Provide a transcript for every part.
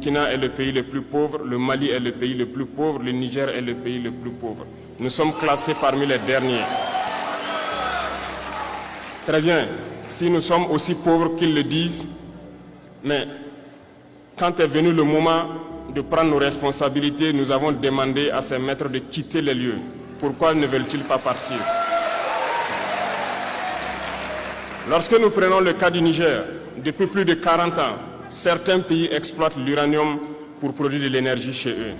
Burkina est le pays le plus pauvre, le Mali est le pays le plus pauvre, le Niger est le pays le plus pauvre. Nous sommes classés parmi les derniers. Très bien, si nous sommes aussi pauvres qu'ils le disent, mais quand est venu le moment de prendre nos responsabilités, nous avons demandé à ces maîtres de quitter les lieux. Pourquoi ne veulent-ils pas partir? Lorsque nous prenons le cas du Niger, depuis plus de 40 ans, certains pays exploitent l'uranium pour produire de l'énergie chez eux.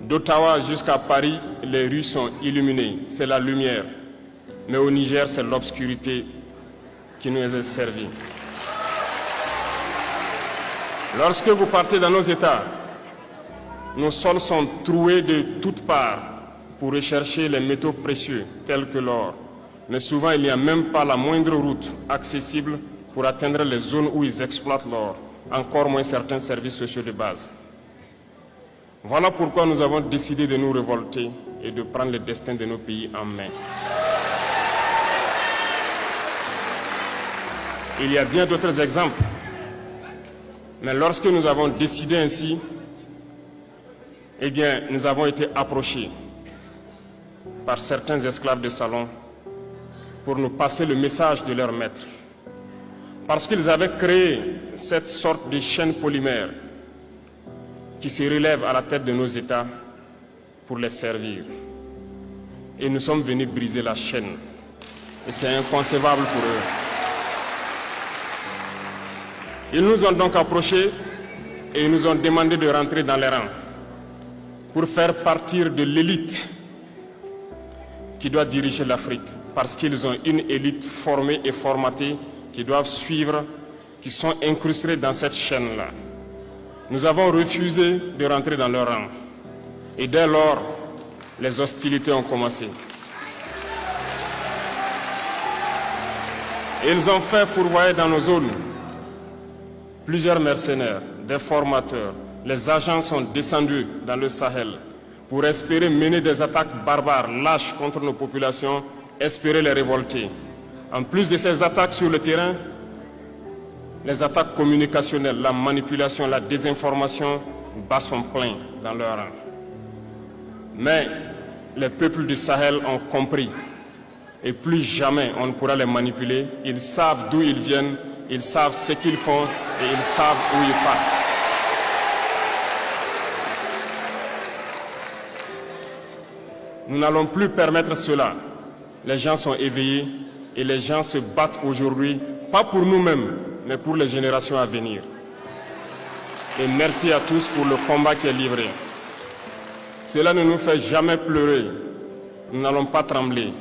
D'Ottawa jusqu'à Paris, les rues sont illuminées, c'est la lumière. Mais au Niger, c'est l'obscurité qui nous est servie. Lorsque vous partez dans nos États, nos sols sont troués de toutes parts pour rechercher les métaux précieux tels que l'or. Mais souvent, il n'y a même pas la moindre route accessible pour atteindre les zones où ils exploitent l'or, encore moins certains services sociaux de base. Voilà pourquoi nous avons décidé de nous révolter et de prendre le destin de nos pays en main. Il y a bien d'autres exemples. Mais lorsque nous avons décidé ainsi, eh bien, nous avons été approchés par certains esclaves de salon pour nous passer le message de leur maître. Parce qu'ils avaient créé cette sorte de chaîne polymère qui se relève à la tête de nos États pour les servir. Et nous sommes venus briser la chaîne. Et c'est inconcevable pour eux. Ils nous ont donc approchés et ils nous ont demandé de rentrer dans les rangs pour faire partir de l'élite qui doit diriger l'Afrique, parce qu'ils ont une élite formée et formatée qui doivent suivre, qui sont incrustés dans cette chaîne-là. Nous avons refusé de rentrer dans leur rang. Et dès lors, les hostilités ont commencé. Ils ont fait fourvoyer dans nos zones plusieurs mercenaires, des formateurs. Les agents sont descendus dans le Sahel pour espérer mener des attaques barbares, lâches contre nos populations, espérer les révolter. En plus de ces attaques sur le terrain, les attaques communicationnelles, la manipulation, la désinformation battent son plein dans leur rang. Mais les peuples du Sahel ont compris et plus jamais on ne pourra les manipuler. Ils savent d'où ils viennent, ils savent ce qu'ils font et ils savent où ils partent. Nous n'allons plus permettre cela. Les gens sont éveillés et les gens se battent aujourd'hui, pas pour nous-mêmes, mais pour les générations à venir. Et merci à tous pour le combat qui est livré. Cela ne nous fait jamais pleurer. Nous n'allons pas trembler.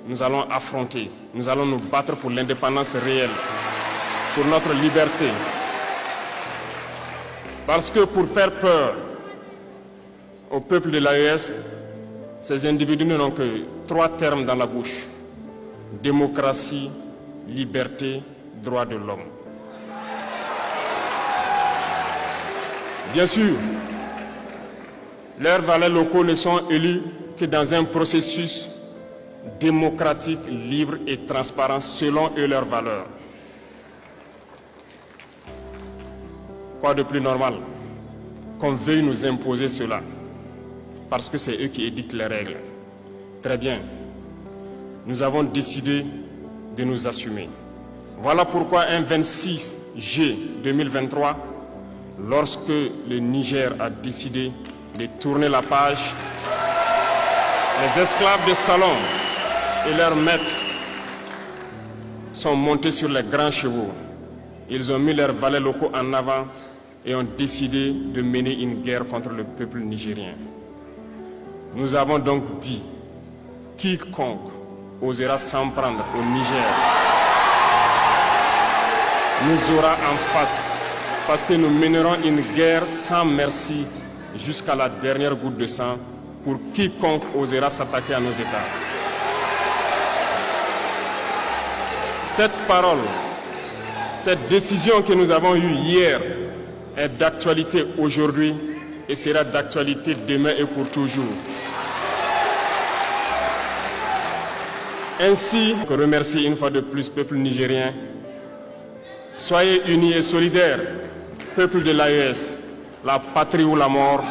Nous allons affronter. Nous allons nous battre pour l'indépendance réelle, pour notre liberté. Parce que pour faire peur au peuple de l'AES, ces individus n'ont que 3 termes dans la bouche: démocratie, liberté, droit de l'homme. Bien sûr, leurs valets locaux ne sont élus que dans un processus démocratique, libre et transparent selon eux leurs valeurs. Quoi de plus normal qu'on veuille nous imposer cela, parce que c'est eux qui édictent les règles. Très bien, nous avons décidé de nous assumer. Voilà pourquoi un 26 juillet 2023, lorsque le Niger a décidé de tourner la page, les esclaves de salon et leurs maîtres sont montés sur les grands chevaux. Ils ont mis leurs valets locaux en avant et ont décidé de mener une guerre contre le peuple nigérien. Nous avons donc dit, quiconque osera s'en prendre au Niger nous aura en face, parce que nous mènerons une guerre sans merci jusqu'à la dernière goutte de sang pour quiconque osera s'attaquer à nos États. Cette parole, cette décision que nous avons eue hier est d'actualité aujourd'hui et sera d'actualité demain et pour toujours. Ainsi, je remercie une fois de plus le peuple nigérien. Soyez unis et solidaires peuple de l'AES, la patrie ou la mort,